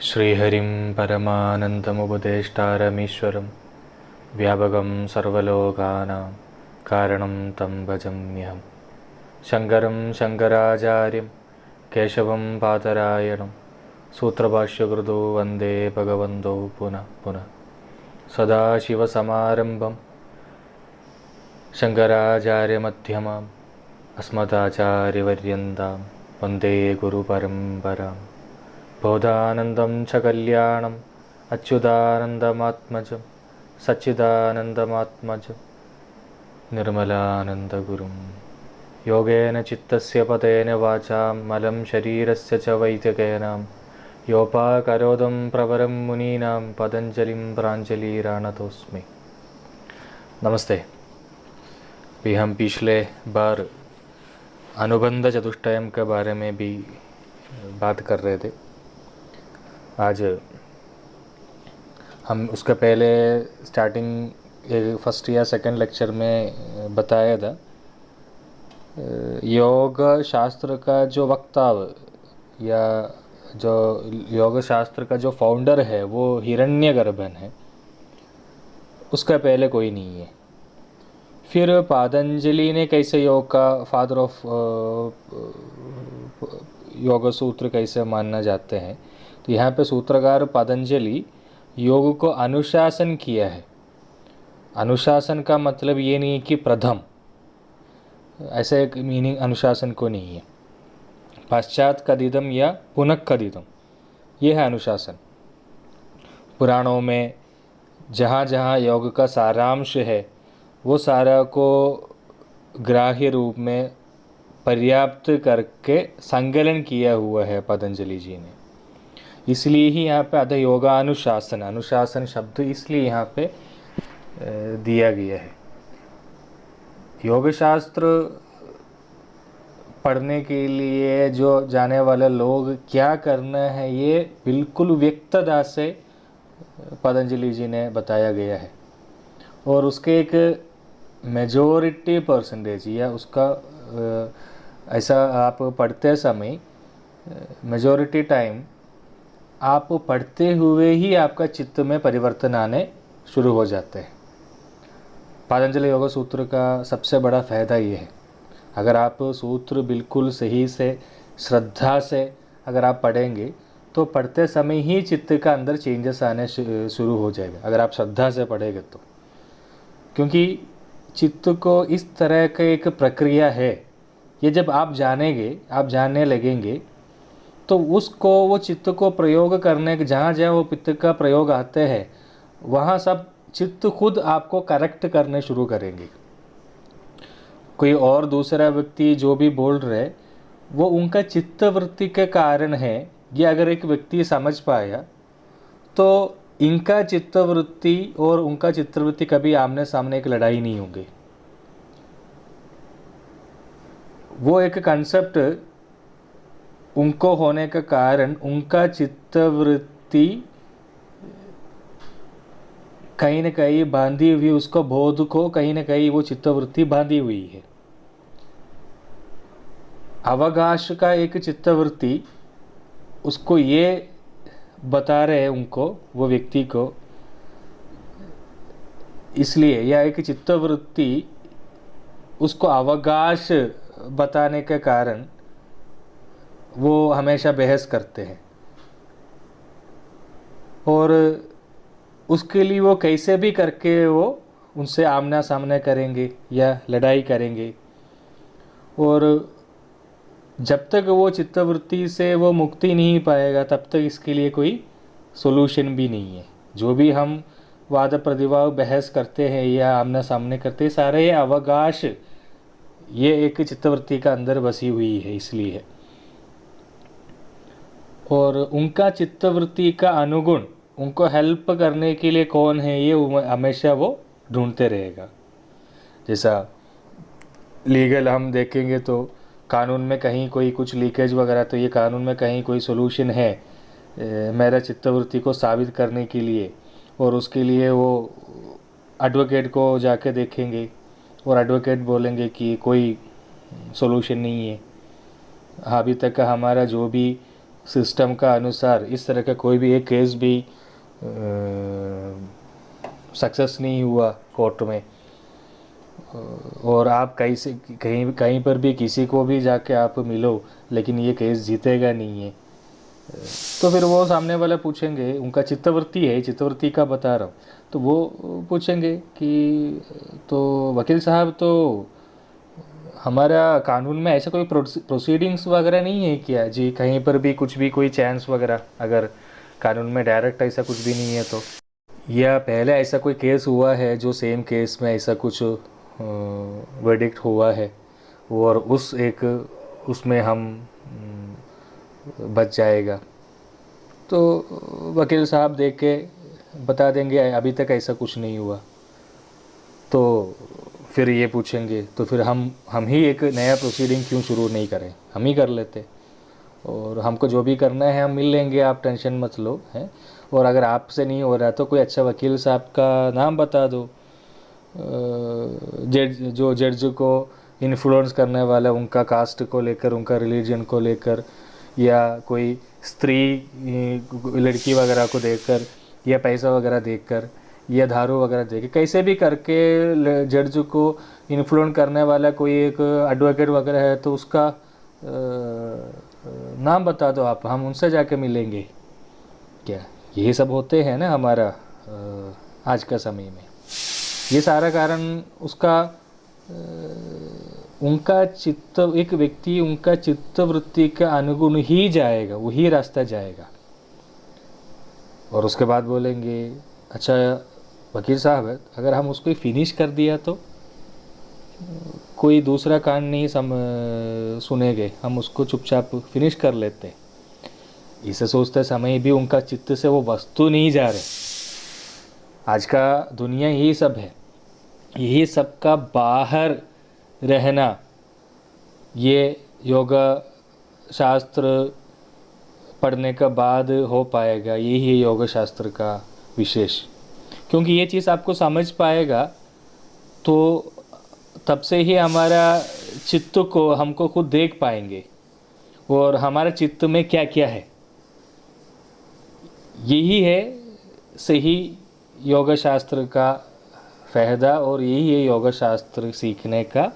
श्रीहरिं परमानन्दमुपदेष्टारमीश्वरं व्यापकं सर्वलोकानां कारणं तं भजाम्यहं। शङ्करं शङ्कराचार्यं केशवं पादरायणं सूत्रभाष्यकृतो वन्दे भगवन्तौ पुनः पुनः। सदाशिवसमारम्भं शङ्कराचार्यमध्यमाम् अस्मदाचार्यपर्यन्तां वन्दे गुरुपरम्पराम्। बोधानन्दं च कल्याणम् अच्युतानन्दमात्मजं सच्चिदानन्दमात्मजं निर्मलानन्दगुरुं योगेन चित्तस्य पतेन वाचां मलं शरीरस्य च वैद्यकेन योपाकरोदं प्रवरं मुनीनां पतञ्जलिं प्राञ्जलिरानतोऽस्मि। नमस्ते। भी हम पिछले बार अनुबंध चतुष्टयम के बारे में भी बात कर रहे थे। आज हम उसके पहले स्टार्टिंग फर्स्ट या सेकंड लेक्चर में बताया था योग शास्त्र का जो वक्ताव या जो योग शास्त्र का जो फाउंडर है वो हिरण्यगर्भन है, उसका पहले कोई नहीं है। फिर पातंजलि ने कैसे योग का फादर ऑफ योग सूत्र कैसे मानना जाते हैं, तो यहाँ पे सूत्रकार पतंजलि योग को अनुशासन किया है। अनुशासन का मतलब ये नहीं है कि प्रथम, ऐसा एक मीनिंग अनुशासन को नहीं है। पश्चात कथितम या पुनः कथितम, ये है अनुशासन। पुराणों में जहाँ जहाँ योग का सारांश है वो सारा को ग्राह्य रूप में पर्याप्त करके संकलन किया हुआ है पतंजलि जी ने। इसलिए ही यहाँ पे अतः योगानुशासन, अनुशासन शब्द इसलिए यहाँ पे दिया गया है। योग शास्त्र पढ़ने के लिए जो जाने वाले लोग क्या करना है ये बिल्कुल व्यक्तता से पतंजलि जी ने बताया गया है। और उसके एक मेजॉरिटी परसेंटेज या उसका ऐसा आप पढ़ते समय मेजॉरिटी टाइम आप पढ़ते हुए ही आपका चित्त में परिवर्तन आने शुरू हो जाते हैं। पतंजलि योग सूत्र का सबसे बड़ा फ़ायदा ये है, अगर आप सूत्र बिल्कुल सही से श्रद्धा से अगर आप पढ़ेंगे तो पढ़ते समय ही चित्त का अंदर चेंजेस आने शुरू हो जाएगा, अगर आप श्रद्धा से पढ़ेंगे तो। क्योंकि चित्त को इस तरह का एक प्रक्रिया है, ये जब आप जानेंगे, आप जानने लगेंगे तो उसको वो चित्त को प्रयोग करने के जहाँ जहाँ वो चित्त का प्रयोग आते हैं वहाँ सब चित्त खुद आपको करेक्ट करने शुरू करेंगे। कोई और दूसरा व्यक्ति जो भी बोल रहे वो उनका चित्तवृत्ति के कारण है, ये अगर एक व्यक्ति समझ पाया तो इनका चित्तवृत्ति और उनका चित्तवृत्ति कभी आमने सामने एक लड़ाई नहीं होगी। वो एक कंसेप्ट उनको होने का कारण उनका चित्तवृत्ति कहीं न कहीं बांधी हुई, उसको बोध को कहीं न कहीं वो चित्तवृत्ति बांधी हुई है। अवकाश का एक चित्तवृत्ति उसको ये बता रहे हैं उनको, वो व्यक्ति को, इसलिए यह एक चित्तवृत्ति उसको अवकाश बताने के कारण वो हमेशा बहस करते हैं और उसके लिए वो कैसे भी करके वो उनसे आमना सामना करेंगे या लड़ाई करेंगे। और जब तक वो चित्तवृत्ति से वो मुक्ति नहीं पाएगा तब तक इसके लिए कोई सोल्यूशन भी नहीं है। जो भी हम वाद प्रतिवाद बहस करते हैं या आमना सामने करते हैं, सारे ये अवकाश ये एक चित्तवृत्ति का अंदर बसी हुई है, इसलिए है। और उनका चित्तवृत्ति का अनुगुण उनको हेल्प करने के लिए कौन है ये हमेशा वो ढूंढते रहेगा। जैसा लीगल हम देखेंगे तो कानून में कहीं कोई कुछ लीकेज वगैरह, तो ये कानून में कहीं कोई सोल्यूशन है मेरा चित्तवृत्ति को साबित करने के लिए, और उसके लिए वो एडवोकेट को जाके देखेंगे और एडवोकेट बोलेंगे कि कोई सोल्यूशन नहीं है। अभी तक का हमारा जो भी सिस्टम का अनुसार इस तरह का कोई भी एक केस भी सक्सेस नहीं हुआ कोर्ट में। और आप कहीं से कहीं कहीं पर भी किसी को भी जाके आप मिलो, लेकिन ये केस जीतेगा नहीं है। तो फिर वो सामने वाला पूछेंगे, उनका चित्तवृत्ति है, चित्तवृत्ति का बता रहा हूँ, तो वो पूछेंगे कि तो वकील साहब, तो हमारा कानून में ऐसा कोई प्रोसीडिंग्स वगैरह नहीं है क्या जी, कहीं पर भी कुछ भी कोई चांस वगैरह, अगर कानून में डायरेक्ट ऐसा कुछ भी नहीं है तो, या पहले ऐसा कोई केस हुआ है जो सेम केस में ऐसा कुछ वर्डिक्ट हुआ है और उसमें हम बच जाएगा। तो वकील साहब देख के बता देंगे अभी तक ऐसा कुछ नहीं हुआ। तो फिर ये पूछेंगे तो फिर हम ही एक नया प्रोसीडिंग क्यों शुरू नहीं करें, हम ही कर लेते, और हमको जो भी करना है हम मिल लेंगे, आप टेंशन मत लो हैं। और अगर आपसे नहीं हो रहा तो कोई अच्छा वकील साहब का नाम बता दो, जो जज को इन्फ्लुएंस करने वाला, उनका कास्ट को लेकर, उनका रिलीजन को लेकर, या कोई स्त्री लड़की वगैरह को देखकर, या पैसा वगैरह देखकर, या दारू वगैरह देख, कैसे भी करके जज को इन्फ्लुएंस करने वाला कोई एक एडवोकेट वगैरह है तो उसका नाम बता दो आप, हम उनसे जाके मिलेंगे। क्या यही सब होते हैं ना हमारा आज का समय में। ये सारा कारण उसका उनका चित्त, एक व्यक्ति उनका चित्त वृत्ति का अनुगुण ही जाएगा, वही रास्ता जाएगा। और उसके बाद बोलेंगे अच्छा वकील साहब, अगर हम उसको फिनिश कर दिया तो कोई दूसरा कान नहीं सुनेंगे, हम उसको चुपचाप फिनिश कर लेते। इसे सोचते समय भी उनका चित्त से वो वस्तु नहीं जा रहे। आज का दुनिया यही सब है, यही सब का बाहर रहना, ये योगा शास्त्र पढ़ने का बाद हो पाएगा। यही है योगा शास्त्र का विशेष, क्योंकि ये चीज़ आपको समझ पाएगा तो तब से ही हमारा चित्त को हमको खुद देख पाएंगे और हमारा चित्त में क्या क्या है। यही है सही योगा शास्त्र का फ़ायदा, और यही है योगा शास्त्र सीखने का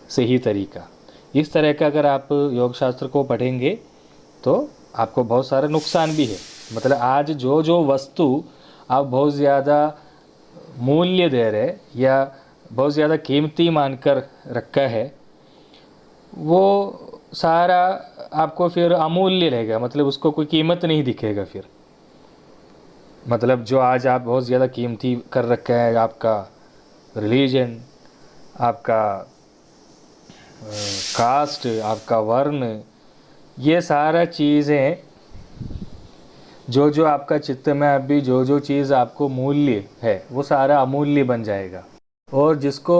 सही तरीका। इस तरह का अगर आप योग शास्त्र को पढ़ेंगे तो आपको बहुत सारे नुकसान भी है। मतलब आज जो वस्तु आप बहुत ज़्यादा मूल्य दे रहे या बहुत ज़्यादा कीमती मानकर रखा है, वो सारा आपको फिर अमूल्य रहेगा, मतलब उसको कोई कीमत नहीं दिखेगा फिर। मतलब जो आज आप बहुत ज़्यादा कीमती कर रखा है, आपका रिलीजन, आपका कास्ट, आपका वर्ण, ये सारा चीज़ें जो आपका चित्त में अभी जो चीज़ आपको मूल्य है वो सारा अमूल्य बन जाएगा। और जिसको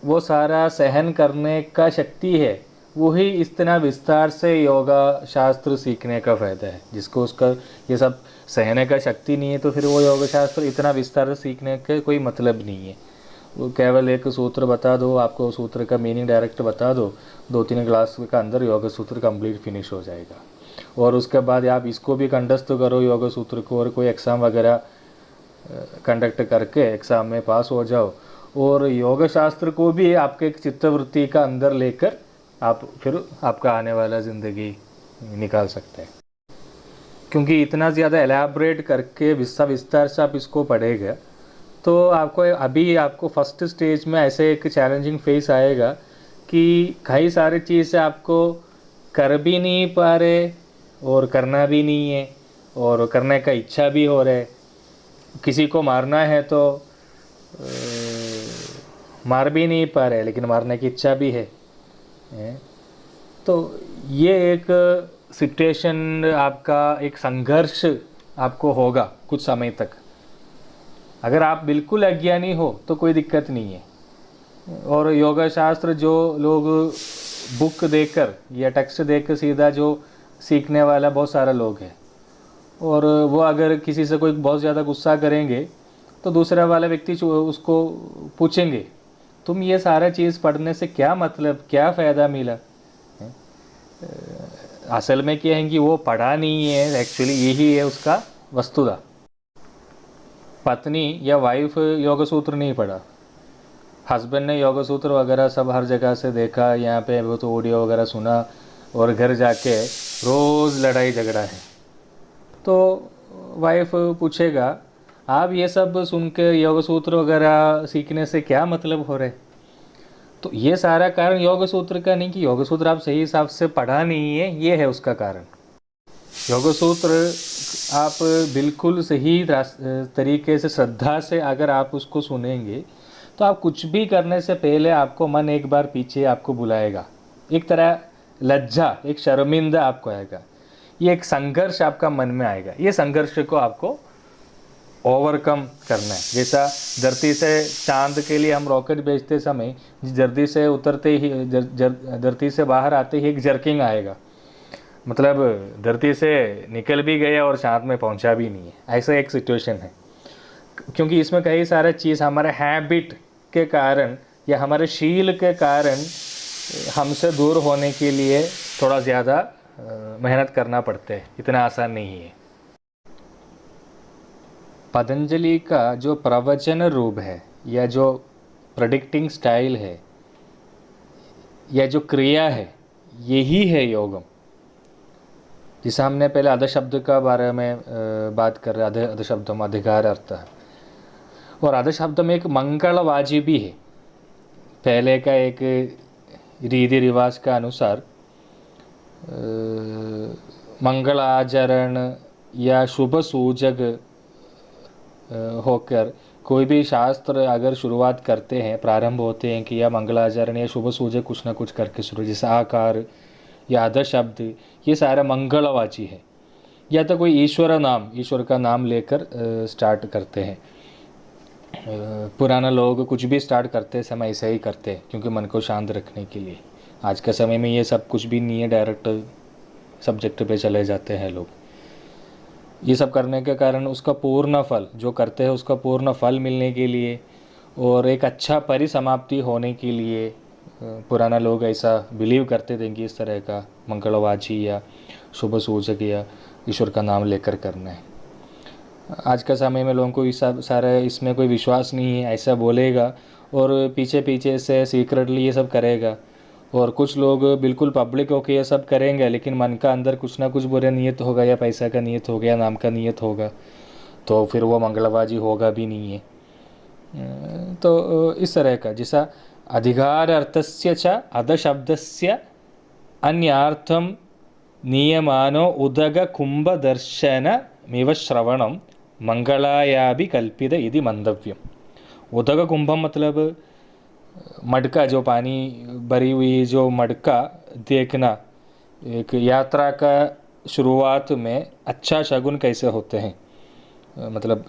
वो सारा सहन करने का शक्ति है वही इतना विस्तार से योगा शास्त्र सीखने का फ़ायदा है। जिसको उसका ये सब सहने का शक्ति नहीं है तो फिर वो योगा शास्त्र इतना विस्तार से सीखने का कोई मतलब नहीं है। वो केवल एक सूत्र बता दो, आपको सूत्र का मीनिंग डायरेक्ट बता दो, 2-3 क्लास का अंदर योगा सूत्र कंप्लीट फिनिश हो जाएगा। और उसके बाद आप इसको भी कंठस्थ करो योगा सूत्र को, और कोई एग्ज़ाम वगैरह कंडक्ट करके एग्ज़ाम में पास हो जाओ, और योगा शास्त्र को भी आपके चित्तवृत्ति का अंदर लेकर आप फिर आपका आने वाला ज़िंदगी निकाल सकते हैं। क्योंकि इतना ज़्यादा एलैबोरेट करके विस्तार से आप इसको पढ़ेगा तो आपको फर्स्ट स्टेज में ऐसे एक चैलेंजिंग फेस आएगा कि कई सारी चीज़ें आपको कर भी नहीं पा रहे और करना भी नहीं है, और करने का इच्छा भी हो रहा है। किसी को मारना है तो मार भी नहीं पा रहे, लेकिन मारने की इच्छा भी है। तो ये एक सिचुएशन, आपका एक संघर्ष आपको होगा कुछ समय तक। अगर आप बिल्कुल अज्ञानी हो तो कोई दिक्कत नहीं है। और योगा शास्त्र जो लोग बुक देखकर या टेक्स्ट देखकर सीधा जो सीखने वाला बहुत सारा लोग हैं, और वो अगर किसी से कोई बहुत ज़्यादा गुस्सा करेंगे तो दूसरा वाला व्यक्ति उसको पूछेंगे तुम ये सारा चीज़ पढ़ने से क्या मतलब, क्या फ़ायदा मिला है? असल में क्या है कि वो पढ़ा नहीं है, एक्चुअली यही है उसका वस्तुता। पत्नी या वाइफ योग सूत्र नहीं पढ़ा, हस्बैंड ने योग सूत्र वगैरह सब हर जगह से देखा, यहाँ पे वो तो ऑडियो वगैरह सुना, और घर जाके रोज़ लड़ाई झगड़ा है। तो वाइफ पूछेगा, आप ये सब सुन के योग सूत्र वगैरह सीखने से क्या मतलब हो रहे? तो ये सारा कारण योग सूत्र का नहीं कि योग सूत्र आप सही हिसाब से पढ़ा नहीं है, ये है उसका कारण। योग सूत्र आप बिल्कुल सही तरीके से श्रद्धा से अगर आप उसको सुनेंगे तो आप कुछ भी करने से पहले आपको मन एक बार पीछे आपको बुलाएगा, एक तरह लज्जा, एक शर्मिंदा आपको आएगा, ये एक संघर्ष आपका मन में आएगा। ये संघर्ष को आपको ओवरकम करना है। जैसा धरती से चांद के लिए हम रॉकेट भेजते समय धरती से उतरते ही धरती से बाहर आते ही एक जर्किंग आएगा, मतलब धरती से निकल भी गया और चांद में पहुंचा भी नहीं है, ऐसा एक सिचुएशन है। क्योंकि इसमें कई सारे चीज़ हमारे हैबिट के कारण या हमारे शील के कारण हमसे दूर होने के लिए थोड़ा ज़्यादा मेहनत करना पड़ता है, इतना आसान नहीं है। पतंजलि का जो प्रवचन रूप है या जो प्रेडिक्टिंग स्टाइल है या जो क्रिया है, यही है योगम। जिसे हमने पहले अधशब्द का बारे में बात कर रहे, अधशब्दम अधिकार अर्थ है, और अधशब्द में एक मंगलवाजी भी है। पहले का एक रीति रिवाज का अनुसार मंगल आचरण या शुभ सूचक होकर कोई भी शास्त्र अगर शुरुआत करते हैं, प्रारंभ होते हैं कि या मंगलाचरण या शुभ सूचक कुछ ना कुछ करके शुरू, जैसे आकार या अध शब्द, ये सारा मंगलवाची है। या तो कोई ईश्वर नाम, ईश्वर का नाम लेकर स्टार्ट करते हैं। पुराना लोग कुछ भी स्टार्ट करते समय ऐसे ही करते हैं, क्योंकि मन को शांत रखने के लिए। आज के समय में ये सब कुछ भी नहीं है, डायरेक्ट सब्जेक्ट पे चले जाते हैं लोग। ये सब करने के कारण उसका पूर्ण फल जो करते हैं, उसका पूर्ण फल मिलने के लिए और एक अच्छा परिसमाप्ति होने के लिए पुराना लोग ऐसा बिलीव करते थे कि इस तरह का मंगलवाची या शुभ सूचक या ईश्वर का नाम लेकर करना है। आज का समय में लोगों को सारा इसमें कोई विश्वास नहीं है, ऐसा बोलेगा और पीछे पीछे से सीक्रेटली ये सब करेगा। और कुछ लोग बिल्कुल पब्लिक होकर ये सब करेंगे, लेकिन मन का अंदर कुछ ना कुछ बुरा नियत होगा, या पैसा का नियत होगा, या नाम का नियत होगा, तो फिर वो मंगलबाजी होगा भी नहीं है। तो इस तरह का, जैसा अधिकार अर्थस्य च अधशब्दस्य अन्यार्थम नियमानो उदग कुंभ दर्शनमिव श्रवणम मंगलायाभि कल्पित इति मंतव्यम। उदग कुंभम मतलब मटका, जो पानी भरी हुई जो मटका देखना एक यात्रा का शुरुआत में अच्छा शगुन कैसे होते हैं, मतलब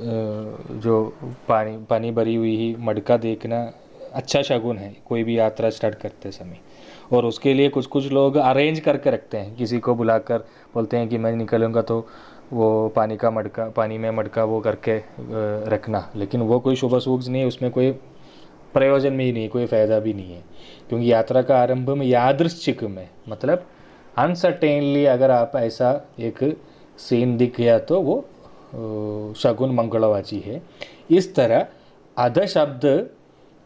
जो पानी भरी हुई ही मटका देखना अच्छा शगुन है कोई भी यात्रा स्टार्ट करते समय। और उसके लिए कुछ कुछ लोग अरेंज करके रखते हैं, किसी को बुलाकर बोलते हैं कि मैं निकलूँगा तो वो पानी में मटका वो करके रखना, लेकिन वो कोई शुभ सूझ नहीं है, उसमें कोई प्रयोजन भी नहीं, कोई फ़ायदा भी नहीं है। क्योंकि यात्रा का आरंभ में यादृच्छिक में, मतलब अनसर्टेनली अगर आप ऐसा एक सीन दिख गया तो वो शगुन मंगलवाची है। इस तरह अध शब्द,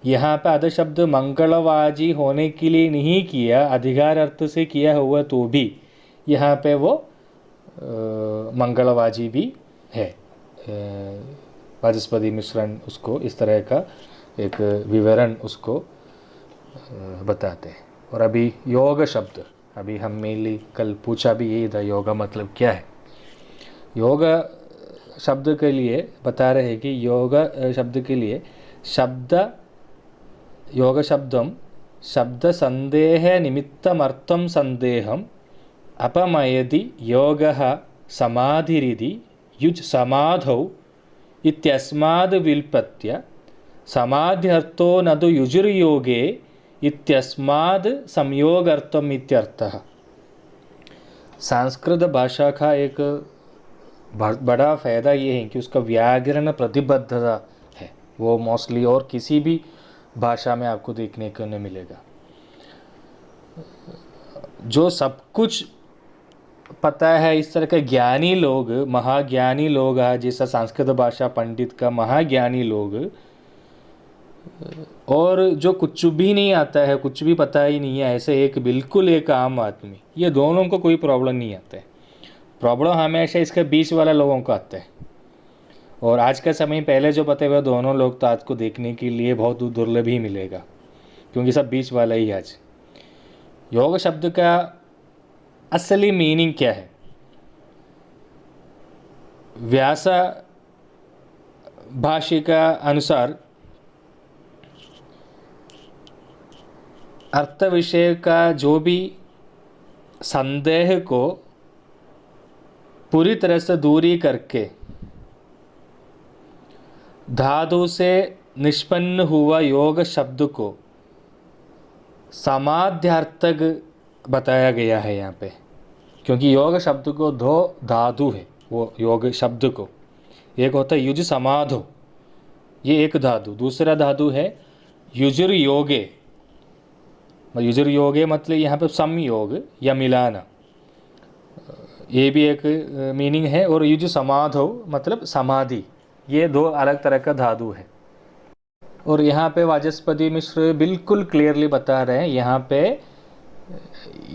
यहाँ पे अध शब्द मंगलवाजी होने के लिए नहीं किया, अधिकार अर्थ से किया हुआ तो भी यहाँ पे वो मंगलवाजी भी है। वाचस्पति मिश्रण उसको इस तरह का एक विवरण उसको बताते हैं। और अभी योग शब्द, अभी हम मेनली कल पूछा भी यही था, योगा मतलब क्या है। योग शब्द के लिए बता रहे हैं कि योग शब्द के लिए योग शब्दम शब्द संदेह निमित्तमर्थम संदेहम अपमयति योगः समाधिरिति युज् समाधौ इत्यस्माद् विल्पत्य समाध्यर्थो न तु युजुर्योगे इत्यस्माद् संयोगार्थम इत्यर्थः। संस्कृत भाषा का एक बड़ा फ़ायदा ये है कि उसका व्याकरण प्रतिबद्धता है, वो मोस्टली और किसी भी भाषा में आपको देखने को नहीं मिलेगा। जो सब कुछ पता है, इस तरह के ज्ञानी लोग, महाज्ञानी लोग हैं, जैसा संस्कृत भाषा पंडित का महाज्ञानी लोग, और जो कुछ भी नहीं आता है, कुछ भी पता ही नहीं है, ऐसे एक बिल्कुल एक आम आदमी, ये दोनों को कोई प्रॉब्लम नहीं आता है। प्रॉब्लम हमेशा इसके बीच वाले लोगों को आता है। और आज का समय, पहले जो बताए हुए दोनों लोग तो आज को देखने के लिए बहुत दुर्लभ ही मिलेगा, क्योंकि सब बीच वाला ही आज। योग शब्द का असली मीनिंग क्या है? व्यास भाषिका अनुसार अर्थ विषय का जो भी संदेह को पूरी तरह से दूरी करके धातु से निष्पन्न हुआ योग शब्द को समाध्यार्थक बताया गया है यहाँ पे, क्योंकि योग शब्द को दो धातु है। वो योग शब्द को एक होता है युज समाधो, ये एक धातु, दूसरा धातु है युजुर योगे। युजुर योगे मतलब यहाँ पे संयोग या मिलाना, ये भी एक मीनिंग है। और युज समाधो मतलब समाधि, ये दो अलग तरह का धातु है। और यहाँ पे वाचस्पति मिश्र बिल्कुल क्लियरली बता रहे हैं, यहाँ पे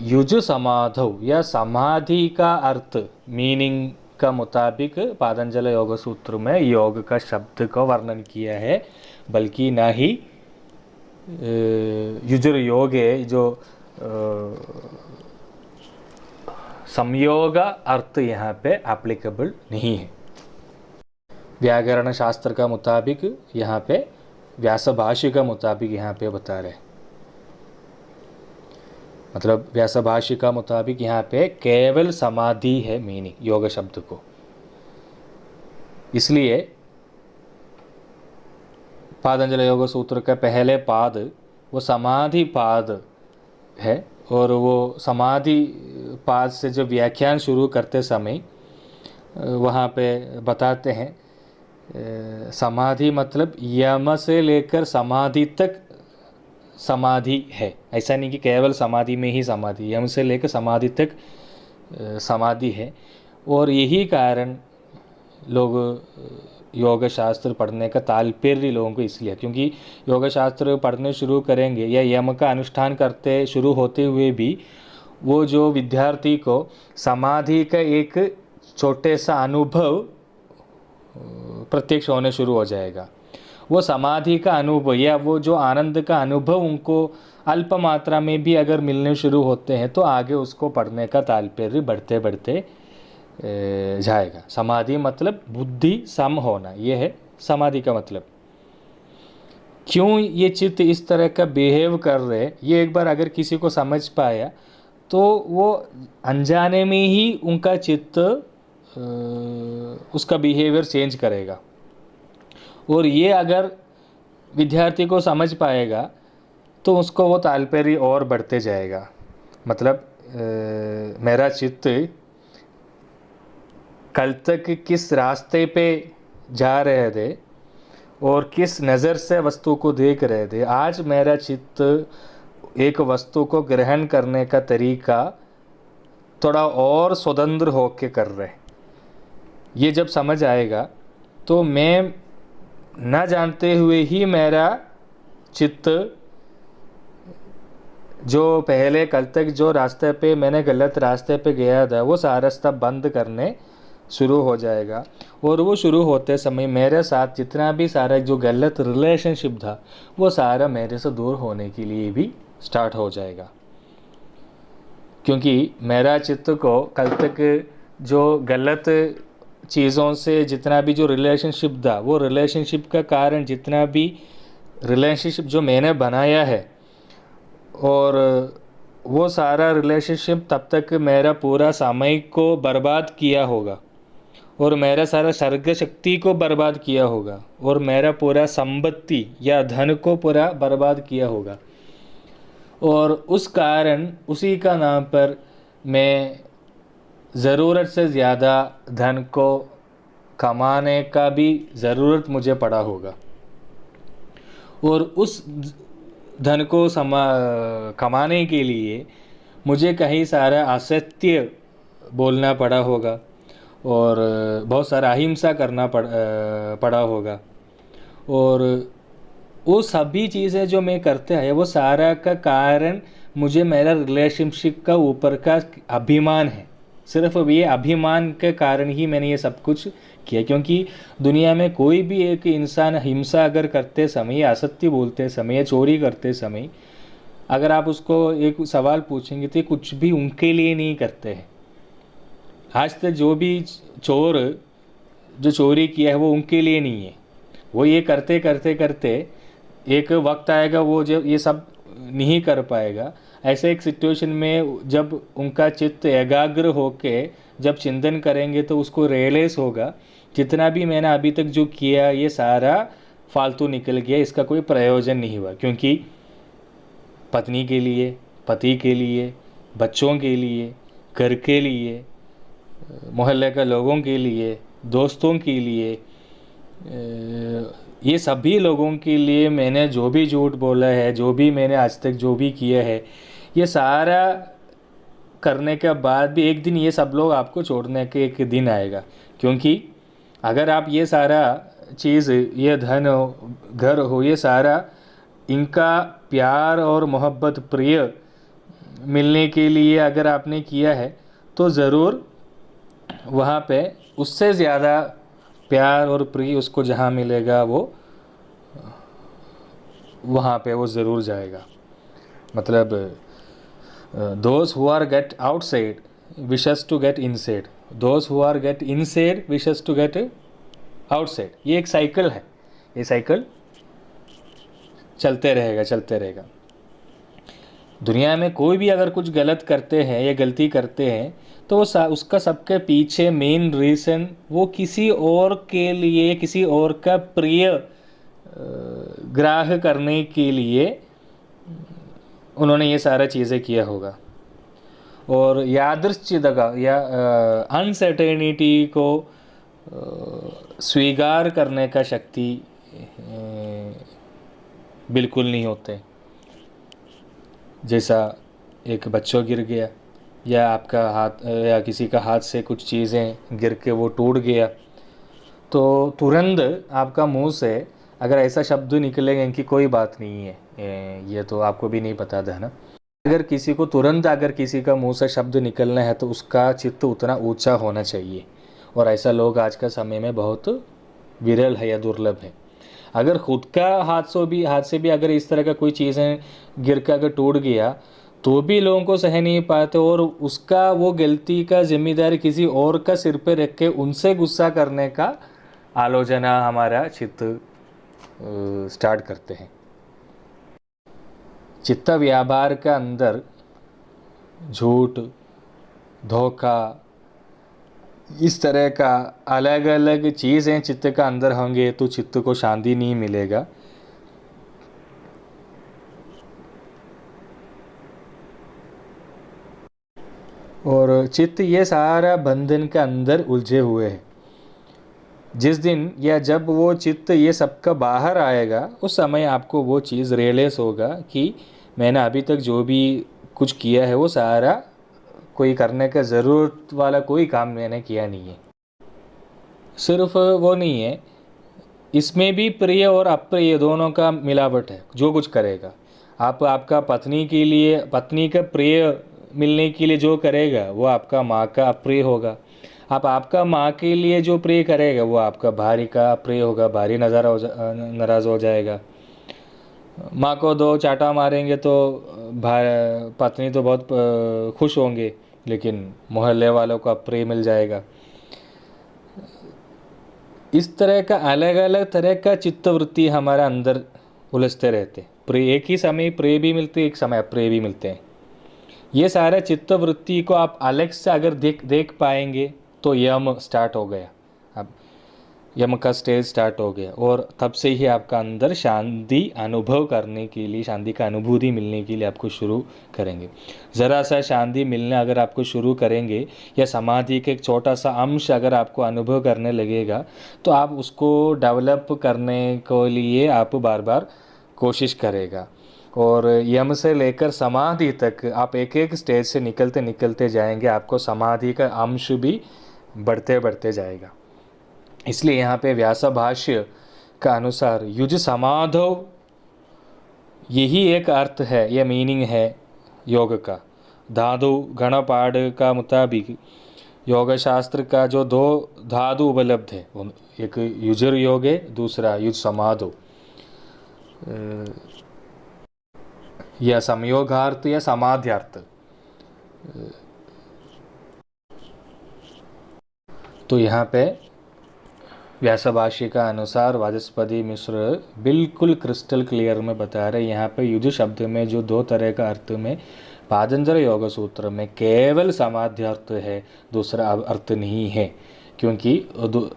युज समाधो या समाधि का अर्थ मीनिंग का मुताबिक पातंजलि योग सूत्र में योग का शब्द को वर्णन किया है, बल्कि ना ही युजुर योगे जो संयोग अर्थ यहाँ पे एप्लीकेबल नहीं है। व्याकरण शास्त्र का मुताबिक यहाँ पे, व्यास भाष्य का मुताबिक यहाँ पे बता रहे, मतलब व्यास भाष्य का मुताबिक यहाँ पे केवल समाधि है मीनिंग योग शब्द को। इसलिए पातंजलि योग सूत्र का पहले पाद वो समाधि पाद है, और वो समाधि पाद से जो व्याख्यान शुरू करते समय वहाँ पे बताते हैं समाधि मतलब यम से लेकर समाधि तक समाधि है। ऐसा नहीं कि केवल समाधि में ही समाधि, यम से लेकर समाधि तक समाधि है। और यही कारण लोग योग शास्त्र पढ़ने का ताल्पर्य लोगों को इसलिए, क्योंकि योग शास्त्र पढ़ने शुरू करेंगे या यम का अनुष्ठान करते शुरू होते हुए भी वो जो विद्यार्थी को समाधि का एक छोटे सा अनुभव प्रत्यक्ष होने शुरू हो जाएगा। वो समाधि का अनुभव या वो जो आनंद का अनुभव उनको अल्प मात्रा में भी अगर मिलने शुरू होते हैं तो आगे उसको पढ़ने का ताल्पर्य बढ़ते बढ़ते जाएगा। समाधि मतलब बुद्धि सम होना, ये है समाधि का मतलब। क्यों ये चित्त इस तरह का बिहेव कर रहे, ये एक बार अगर किसी को समझ पाया तो वो अनजाने में ही उनका चित्त उसका बिहेवियर चेंज करेगा। और ये अगर विद्यार्थी को समझ पाएगा तो उसको वो ताल्पर्य और बढ़ते जाएगा। मतलब मेरा चित्त कल तक किस रास्ते पे जा रहे थे और किस नज़र से वस्तु को देख रहे थे, आज मेरा चित्त एक वस्तु को ग्रहण करने का तरीका थोड़ा और स्वतंत्र होके कर रहे। ये जब समझ आएगा तो मैं न जानते हुए ही मेरा चित्त जो पहले कल तक जो रास्ते पे मैंने गलत रास्ते पे गया था वो सारा सब बंद करने शुरू हो जाएगा। और वो शुरू होते समय मेरे साथ जितना भी सारा जो गलत रिलेशनशिप था वो सारा मेरे से दूर होने के लिए भी स्टार्ट हो जाएगा। क्योंकि मेरा चित्त को कल तक जो गलत चीज़ों से जितना भी जो रिलेशनशिप था, वो रिलेशनशिप का कारण जितना भी रिलेशनशिप जो मैंने बनाया है, और वो सारा रिलेशनशिप तब तक मेरा पूरा समय को बर्बाद किया होगा, और मेरा सारा सर्ग शक्ति को बर्बाद किया होगा, और मेरा पूरा संपत्ति या धन को पूरा बर्बाद किया होगा। और उस कारण उसी का नाम पर मैं ज़रूरत से ज़्यादा धन को कमाने का भी ज़रूरत मुझे पड़ा होगा, और उस धन को कमाने के लिए मुझे कहीं सारा असत्य बोलना पड़ा होगा और बहुत सारा अहिंसा करना पड़ा होगा। और वो सभी चीज़ें जो मैं करते हैं वो सारा का कारण मुझे मेरा रिलेशनशिप का ऊपर का अभिमान है। सिर्फ अब ये अभिमान के कारण ही मैंने ये सब कुछ किया, क्योंकि दुनिया में कोई भी एक इंसान हिंसा अगर करते समय, असत्य बोलते समय, चोरी करते समय, अगर आप उसको एक सवाल पूछेंगे तो कुछ भी उनके लिए नहीं करते हैं। आज तक जो भी चोर जो चोरी किया है वो उनके लिए नहीं है। वो ये करते करते करते एक वक्त आएगा वो जो ये सब नहीं कर पाएगा। ऐसे एक सिचुएशन में जब उनका चित्त एकाग्र होके जब चिंतन करेंगे तो उसको रियलाइज होगा जितना भी मैंने अभी तक जो किया ये सारा फालतू निकल गया, इसका कोई प्रयोजन नहीं हुआ। क्योंकि पत्नी के लिए, पति के लिए, बच्चों के लिए, घर के लिए, मोहल्ले के लोगों के लिए, दोस्तों के लिए, ये सभी लोगों के लिए मैंने जो भी झूठ बोला है, जो भी मैंने आज तक जो भी किया है, ये सारा करने के बाद भी एक दिन ये सब लोग आपको छोड़ने के एक दिन आएगा। क्योंकि अगर आप ये सारा चीज़, ये धन हो, घर हो, ये सारा इनका प्यार और मोहब्बत प्रिय मिलने के लिए अगर आपने किया है तो ज़रूर वहाँ पे उससे ज़्यादा प्यार और प्रिय उसको जहाँ मिलेगा वो वहाँ पे वो ज़रूर जाएगा। मतलब those who are get outside wishes to get inside, those who are get inside wishes to get outside। ये एक साइकिल है, ये साइकिल चलते रहेगा, चलते रहेगा। दुनिया में कोई भी अगर कुछ गलत करते हैं या गलती करते हैं तो वो उसका सबके पीछे मेन रीज़न वो किसी और के लिए, किसी और का प्रिय ग्राह करने के लिए उन्होंने ये सारा चीज़ें किया होगा। और यादृच्छिकता या अनसर्टेनिटी को स्वीकार करने का शक्ति बिल्कुल नहीं होते। जैसा एक बच्चा गिर गया या आपका हाथ या किसी का हाथ से कुछ चीज़ें गिर के वो टूट गया, तो तुरंत आपका मुंह से अगर ऐसा शब्द निकलेंगे कि कोई बात नहीं है, ये तो आपको भी नहीं पता था ना। अगर किसी को तुरंत अगर किसी का मुंह से शब्द निकलना है तो उसका चित्त उतना ऊंचा होना चाहिए। और ऐसा लोग आज का समय में बहुत विरल है या दुर्लभ है। अगर खुद का हाथ से भी अगर इस तरह का कोई चीज़ें गिर कर अगर टूट गया तो भी लोगों को सह नहीं पाते और उसका वो गलती का जिम्मेदारी किसी और का सिर पे रख के उनसे गुस्सा करने का आलोचना हमारा चित्त स्टार्ट करते हैं। चित्त व्यापार का अंदर झूठ, धोखा, इस तरह का अलग अलग चीज़ें चित्त का अंदर होंगे तो चित्त को शांति नहीं मिलेगा। और चित्त ये सारा बंधन के अंदर उलझे हुए है। जिस दिन या जब वो चित्त ये सबका बाहर आएगा उस समय आपको वो चीज़ रियलाइज़ होगा कि मैंने अभी तक जो भी कुछ किया है वो सारा कोई करने का ज़रूरत वाला कोई काम मैंने किया नहीं है। सिर्फ वो नहीं है, इसमें भी प्रिय और अप्रिय दोनों का मिलावट है। जो कुछ करेगा आप, आपका पत्नी के लिए, पत्नी का प्रिय मिलने के लिए जो करेगा वो आपका माँ का अप्रिय होगा। आप आपका माँ के लिए जो प्रिय करेगा वो आपका भारी का अप्रिय होगा, भारी नाराज़ हो जाएगा। माँ को दो चाटा मारेंगे तो पत्नी तो बहुत खुश होंगे, लेकिन मोहल्ले वालों को अप्रिय मिल जाएगा। इस तरह का अलग अलग तरह का चित्तवृत्ति हमारा अंदर उलझते रहते। प्रिय एक ही समय प्रिय भी मिलते, एक समय अप्रिय भी मिलते हैं। ये सारा चित्तवृत्ति को आप अलग से अगर देख पाएंगे तो यम स्टार्ट हो गया। अब यम का स्टेज स्टार्ट हो गया और तब से ही आपका अंदर शांति अनुभव करने के लिए, शांति का अनुभूति मिलने के लिए आपको शुरू करेंगे। ज़रा सा शांति मिलने अगर आपको शुरू करेंगे या समाधि के एक छोटा सा अंश अगर आपको अनुभव करने लगेगा तो आप उसको डेवलप करने के लिए आप बार बार कोशिश करेगा। और यम से लेकर समाधि तक आप एक एक स्टेज से निकलते निकलते जाएंगे, आपको समाधि का अंश भी बढ़ते बढ़ते जाएगा। इसलिए यहाँ पे व्यास भाष्य का अनुसार युज समाधो, यही एक अर्थ है, यह मीनिंग है योग का। धातु गणपाठ का मुताबिक योग शास्त्र का जो दो धातु उपलब्ध है, एक युजर योग है, दूसरा युज समाधो, या संयोगार्थ या समाध्यार्थ। तो यहाँ पे व्यासभाष्य का अनुसार वाचस्पति मिश्र बिल्कुल क्रिस्टल क्लियर में बता रहे। यहाँ पे युज शब्द में जो दो तरह का अर्थ में पातंजल योग सूत्र में केवल समाध्यार्थ है, दूसरा अर्थ नहीं है। क्योंकि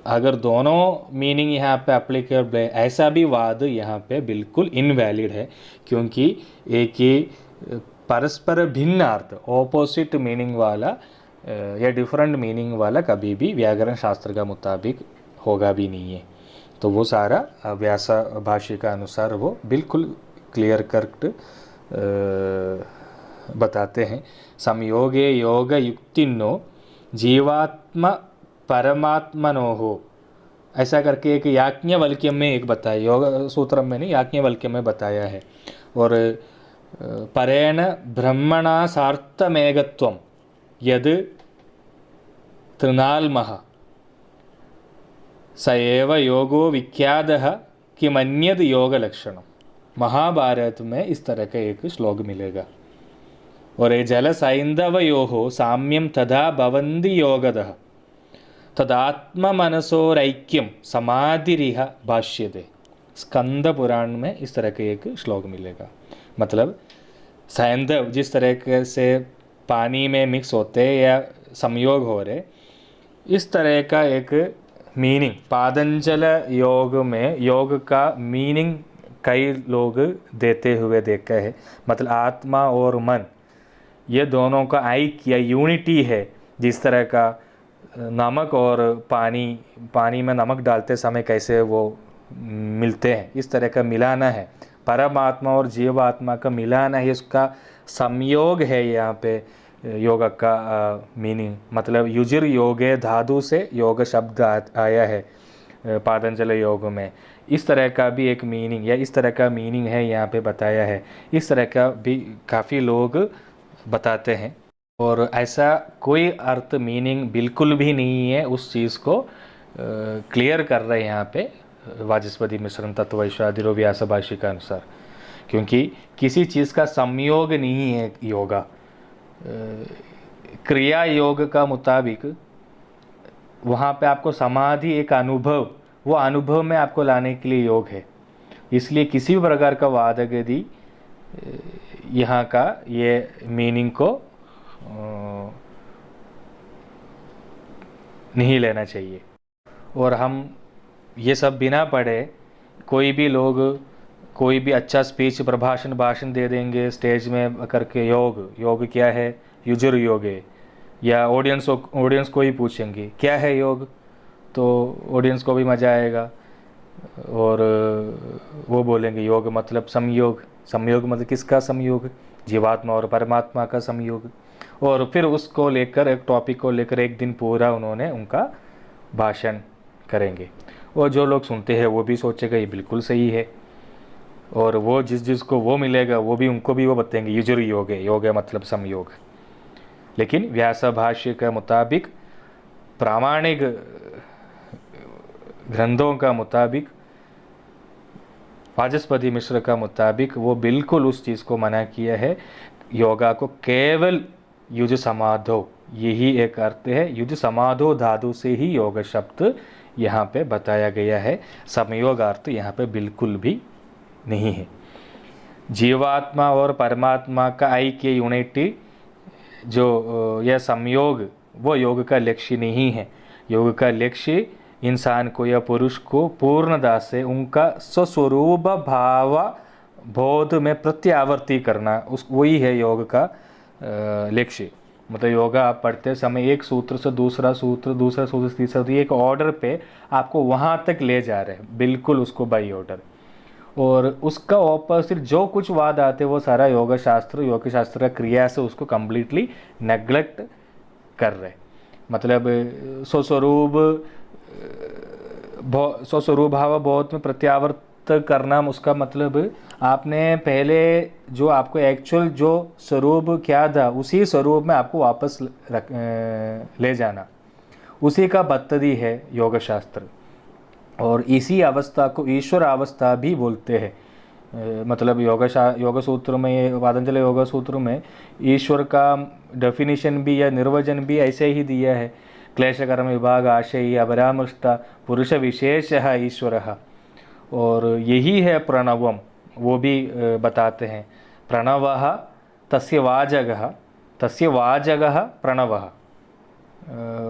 अगर दोनों मीनिंग यहाँ पे अप्लीकेबल है, ऐसा भी वाद यहाँ पे बिल्कुल इनवैलिड है, क्योंकि एक ही परस्पर भिन्न अर्थ, ऑपोजिट मीनिंग वाला या डिफरेंट मीनिंग वाला कभी भी व्याकरण शास्त्र का मुताबिक होगा भी नहीं है। तो वो सारा व्यास भाष्य का अनुसार वो बिल्कुल क्लियर कट बताते हैं। संयोगे योग युक्तिनो जीवात्मा परमात्मनो हो, ऐसा करके एक याज्ञवल्क्य में एक बताया, योग सूत्र में नहीं, याज्ञवल्क्य में बताया है। और परेण ब्रह्मणा सार्थमेकत्वम यद तृणाल्मः स एव योगो विख्यातः किमन्यद योग लक्षणम। महाभारत में इस तरह का एक श्लोक मिलेगा। और ये जल सैंधवयोः साम्यम तथा भवन्ति योगतः तदात्म मनसोरैक्यम समाधिरिह भाष्यते। स्कंद पुराण में इस तरह का एक श्लोक मिलेगा। मतलब सैंधव जिस तरह से पानी में मिक्स होते या संयोग हो रहे, इस तरह का एक मीनिंग पातंजल योग में योग का मीनिंग कई लोग देते हुए देखा है। मतलब आत्मा और मन ये दोनों का ऐक्य या यूनिटी है। जिस तरह का नमक और पानी में नमक डालते समय कैसे वो मिलते हैं, इस तरह का मिलाना है। परमात्मा और जीवात्मा का मिलाना है, इसका संयोग है यहाँ पे योग का मीनिंग। मतलब युजिर योगे धातु से योग शब्द आया है पातंजल योग में। इस तरह का भी एक मीनिंग या इस तरह का मीनिंग है यहाँ पे बताया है। इस तरह का भी काफ़ी लोग बताते हैं। और ऐसा कोई अर्थ मीनिंग बिल्कुल भी नहीं है, उस चीज़ को क्लियर कर रहे हैं यहाँ पे वाचस्पति मिश्र तत्वैश्वादिरो व्यास भाष्य के अनुसार। क्योंकि किसी चीज़ का संयोग नहीं है योगा। क्रिया योग का मुताबिक वहाँ पे आपको समाधि एक अनुभव, वो अनुभव में आपको लाने के लिए योग है। इसलिए किसी भी प्रकार का वादक यदि यहाँ का ये मीनिंग को नहीं लेना चाहिए। और हम ये सब बिना पढ़े कोई भी लोग कोई भी अच्छा स्पीच भाषण दे देंगे स्टेज में करके, योग क्या है, युजुर योग है, या ऑडियंस को ही पूछेंगे क्या है योग, तो ऑडियंस को भी मज़ा आएगा और वो बोलेंगे योग मतलब संयोग। मतलब किसका संयोग? जीवात्मा और परमात्मा का संयोग। और फिर उसको लेकर एक टॉपिक को लेकर एक दिन पूरा उन्होंने उनका भाषण करेंगे। और जो लोग सुनते हैं वो भी सोचेगा ये बिल्कुल सही है, और वो जिसको वो मिलेगा वो भी उनको भी वो बताएंगे युजुर योग है मतलब संयोग। लेकिन व्यास भाष्य के मुताबिक, प्रामाणिक ग्रंथों का मुताबिक, वाचस्पति मिश्र का मुताबिक वो बिल्कुल उस चीज़ को मना किया है। योगा को केवल युज समाधो, यही एक अर्थ है। युज समाधो धातु से ही योग शब्द यहाँ पे बताया गया है। संयोग अर्थ यहाँ पे बिल्कुल भी नहीं है। जीवात्मा और परमात्मा का ऐक्य यूनिटी जो यह संयोग, वो योग का लक्ष्य नहीं है। योग का लक्ष्य इंसान को या पुरुष को पूर्णता से उनका स्वस्वरूप भाव बोध में प्रत्यावर्ती करना, उस वही है योग का लक्ष्य। मतलब योगा आप पढ़ते समय एक सूत्र से दूसरा सूत्र से तीसरा, एक ऑर्डर पे आपको वहाँ तक ले जा रहे हैं, बिल्कुल उसको बाई ऑर्डर। और उसका ऑपोजिट जो कुछ वाद आते हैं वो सारा योग शास्त्र का क्रिया से उसको कम्प्लीटली नेग्लेक्ट कर रहे। मतलब स्वस्वरूप भाव बोध में प्रत्यावर्त करना, उसका मतलब आपने पहले जो आपको एक्चुअल जो स्वरूप क्या था उसी स्वरूप में आपको वापस ले जाना, उसी का बत्तदी है योग शास्त्र। और इसी अवस्था को ईश्वर अवस्था भी बोलते हैं। मतलब योग सूत्र में, ये पातंजलि योग सूत्र में ईश्वर का डेफिनेशन भी या निर्वचन भी ऐसे ही दिया है। क्लेश कर्म विभाग आशय अपरामृष्टा पुरुष विशेषः ईश्वरः। और यही है प्रणवम, वो भी बताते हैं। प्रणवः तस्य वाजगः प्रणवः।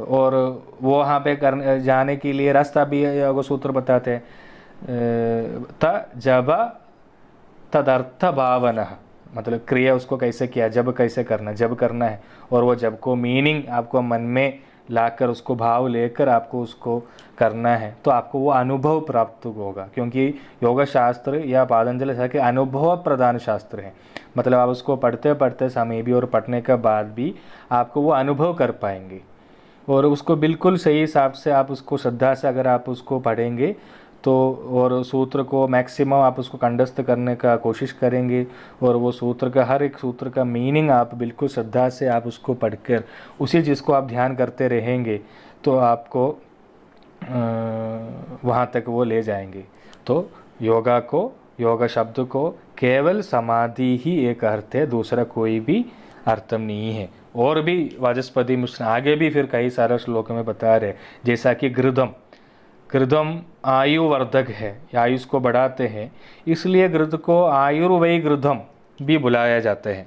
और वो वहाँ पे जाने के लिए रास्ता भी योग सूत्र बताते हैं। जब तदर्थ भावनः, मतलब क्रिया उसको कैसे किया, जब कैसे करना, जब करना है। और वो जब को मीनिंग आपको मन में लाकर, उसको भाव लेकर आपको उसको करना है, तो आपको वो अनुभव प्राप्त होगा। क्योंकि योग शास्त्र या पातंजलि शास्त्र के अनुभव प्रधान शास्त्र हैं। मतलब आप उसको पढ़ते पढ़ते समय भी और पढ़ने के बाद भी आपको वो अनुभव कर पाएंगे। और उसको बिल्कुल सही हिसाब से आप उसको श्रद्धा से अगर आप उसको पढ़ेंगे तो, और सूत्र को मैक्सिमम आप उसको कंठस्थ करने का कोशिश करेंगे, और वो सूत्र का हर एक सूत्र का मीनिंग आप बिल्कुल श्रद्धा से आप उसको पढ़कर उसी चीज़ को आप ध्यान करते रहेंगे, तो आपको वहाँ तक वो ले जाएंगे। तो योगा को, योग शब्द को केवल समाधि ही एक अर्थ है, दूसरा कोई भी अर्थ नहीं है। और भी वाचस्पति मिश्र आगे भी फिर कई सारे श्लोक में बता रहे, जैसा कि घृतम आयुवर्धक है, आयुष को बढ़ाते हैं, इसलिए घृत को आयुर्वै घृतम भी बुलाया जाता है।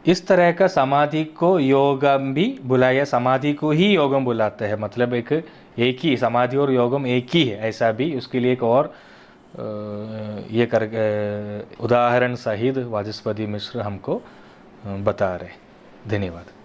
इस तरह का समाधि को योगम भी बुलाया, समाधि को ही योगम बुलाते हैं। मतलब एक ही समाधि और योगम एक ही है, ऐसा भी उसके लिए एक और ये कर उदाहरण सहित वाचस्पति मिश्र हमको बता रहे। धन्यवाद।